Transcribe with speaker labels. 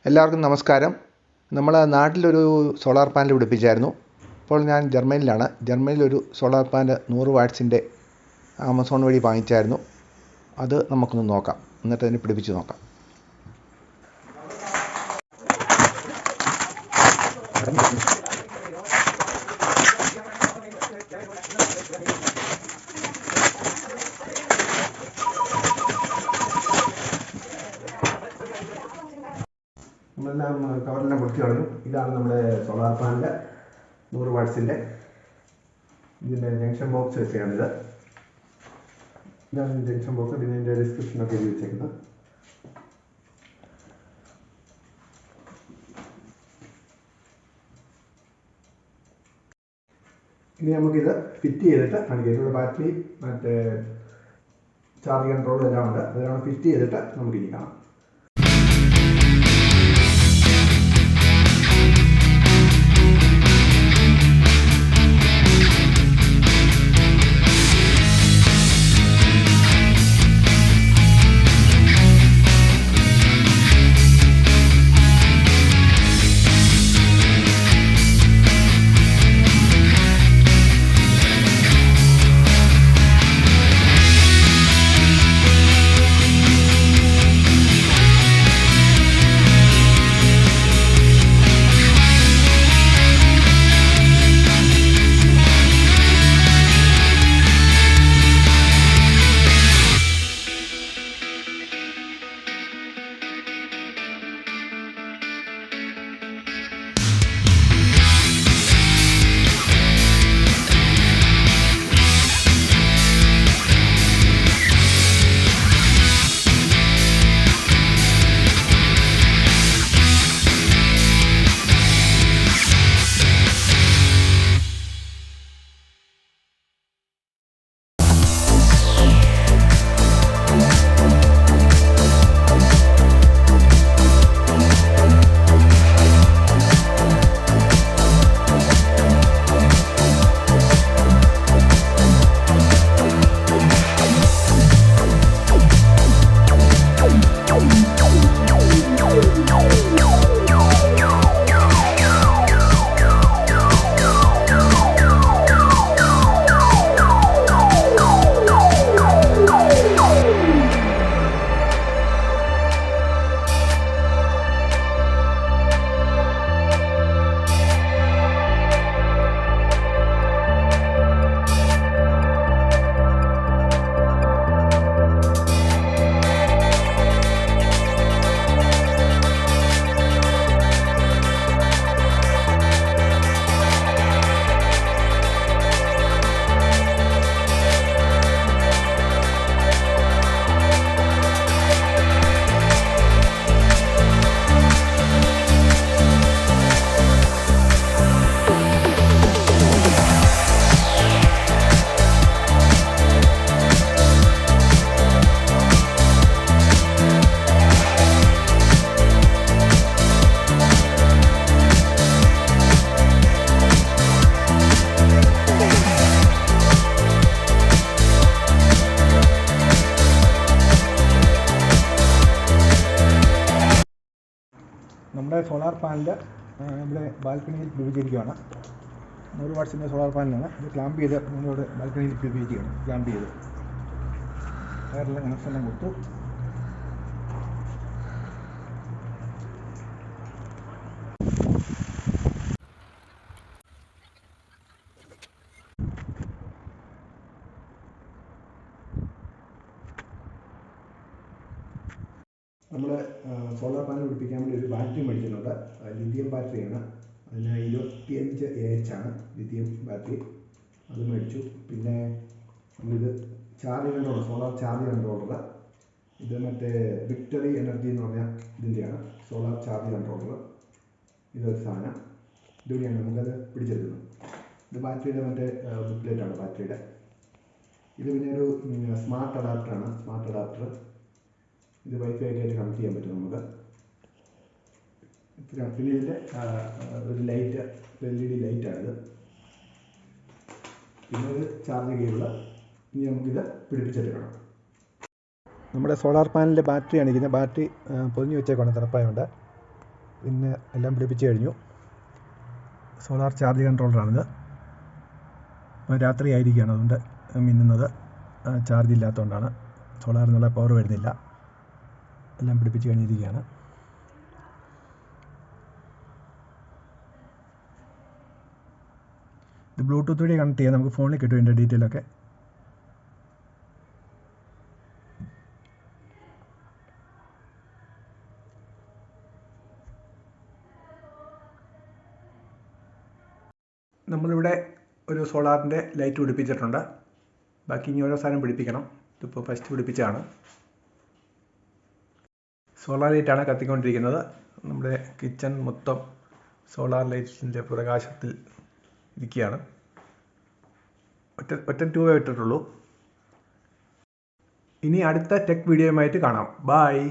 Speaker 1: എല്ലാവർക്കും നമസ്കാരം. നമ്മൾ നാട്ടിലൊരു സോളാർ പാനൽ പിടിപ്പിച്ചായിരുന്നു. ഇപ്പോൾ ഞാൻ ജർമ്മനിയിലാണ്. ജർമ്മനിയിലൊരു സോളാർ പാനൽ 100 വാട്ട്സിൻ്റെ ആമസോൺ വഴി വാങ്ങിച്ചായിരുന്നു. അത് നമുക്കൊന്ന് നോക്കാം, എന്നിട്ട് അതിന് പിടിപ്പിച്ച് നോക്കാം. നമ്മളെല്ലാം കവറെല്ലാം പൊളിച്ച് കളഞ്ഞു. ഇതാണ് നമ്മുടെ സോളാർ പാനൽ 100 വാട്ട്സിൻ്റെ. ഇതിൻ്റെ ജംഗ്ഷൻ ബോക്സ് വെച്ചാണിത്. ഇതാണ് ജംഗ്ഷൻ ബോക്സ്. ഇതിൻ്റെ ഡിസ്ക്രിപ്ഷനൊക്കെ എഴുതി വെച്ചേക്കുന്നത്. ഇനി നമുക്കിത് ഫിറ്റ് ചെയ്തിട്ട് കാണിക്കാം. ഇതിലുള്ള ബാറ്ററി മറ്റേ ചാർജ് കൺട്രോൾ എല്ലാം ഉണ്ട്. അതെല്ലാം ഫിറ്റ് ചെയ്തിട്ട് നമുക്കിനി കാണാം. നമ്മുടെ സോളാർ പാനൽ ഇവിടെ ബാൽക്കണിയിൽ പിടിപ്പിച്ചിരിക്കുകയാണ്. 100 വാട്ട്സിൻ്റെ സോളാർ പാനലാണ്. ഇത് ക്ലാമ്പ് ചെയ്ത് നമ്മളിവിടെ ബാൽക്കണിയിൽ പിടിപ്പിച്ചിരിക്കുകയാണ്. ക്ലാമ്പ് ചെയ്ത് വയറെല്ലാം കണക്ഷനെല്ലാം കൊടുത്തു. നമ്മൾ സോളാർ പാനൽ പിടിപ്പിക്കാൻ വേണ്ടി ഒരു ബാറ്ററി മേടിച്ചിട്ടുണ്ട്. ലിഥിയം ബാറ്ററിയാണ്. അതിന് 25 AH ആണ് ലിഥിയം ബാറ്ററി. അത് മേടിച്ചു. പിന്നെ നമ്മളിത് charge controller, solar charge controller. ഇത് മറ്റേ വിക്ടറി എനർജി എന്ന് പറഞ്ഞ ഇതിൻ്റെയാണ് സോളാർ ചാർജ് കൺട്രോളർ. ഇതൊരു സാധനം. ഇതുവഴിയാണ് നമുക്കത് പിടിച്ചെടുക്കുന്നത്. ഇത് ബാറ്ററിയുടെ മറ്റേ ബുക്ക്ലെറ്റാണ് ബാറ്ററിയുടെ. ഇത് പിന്നെ ഒരു സ്മാർട്ട് അഡാപ്റ്ററാണ്. സ്മാർട്ട് അഡാപ്റ്റർ ഇത് വൈഫൈ ആയിട്ട് കണക്ട് ചെയ്യാൻ പറ്റും നമുക്ക്. പിന്നെ ഇതിൻ്റെ ഒരു ലൈറ്റ്, LED ലൈറ്റാണിത്. പിന്നെ ഇത് ചാർജ് കേബിൾ. ഇനി നമുക്കിത് പിടിപ്പിച്ചെടുക്കണം. നമ്മുടെ സോളാർ പാനലിൻ്റെ ബാറ്ററിയാണ് ഇരിക്കുന്നത്. ബാറ്ററി പൊതിഞ്ഞ് വെച്ചേക്കാണ് തണുപ്പായതുകൊണ്ട്. പിന്നെ എല്ലാം പിടിപ്പിച്ച് കഴിഞ്ഞു. സോളാർ ചാർജ് കൺട്രോളറാണിത്. രാത്രി ആയിരിക്കുകയാണ്, അതുകൊണ്ട് മിന്നുന്നത്. ചാർജ് ഇല്ലാത്തതുകൊണ്ടാണ്. സോളാറിൽ നിന്നുള്ള പവർ വരുന്നില്ല. എല്ലാം പിടിപ്പിച്ച് കഴിഞ്ഞിരിക്കുകയാണ്. ഇത് ബ്ലൂടൂത്ത് വഴി കണക്ട് ചെയ്യാം. നമുക്ക് ഫോണിൽ കിട്ടും ഇതിൻ്റെ ഡീറ്റെയിലൊക്കെ. നമ്മളിവിടെ ഒരു സോളാറിൻ്റെ ലൈറ്റ് പിടിപ്പിച്ചിട്ടുണ്ട്. ബാക്കി ഇനി ഓരോ സാധനം പിടിപ്പിക്കണം. ഇതിപ്പോൾ ഫസ്റ്റ് പിടിപ്പിച്ചതാണ്. സോളാർ ലൈറ്റാണ് കത്തിക്കൊണ്ടിരിക്കുന്നത്. നമ്മുടെ കിച്ചൺ മൊത്തം സോളാർ ലൈറ്റ്സിൻ്റെ പ്രകാശത്തിൽ ഇരിക്കുകയാണ്. ഒറ്റ ട്യൂബേ ഇട്ടിട്ടുള്ളൂ. ഇനി അടുത്ത ടെക് വീഡിയോയുമായിട്ട് കാണാം. ബായ്.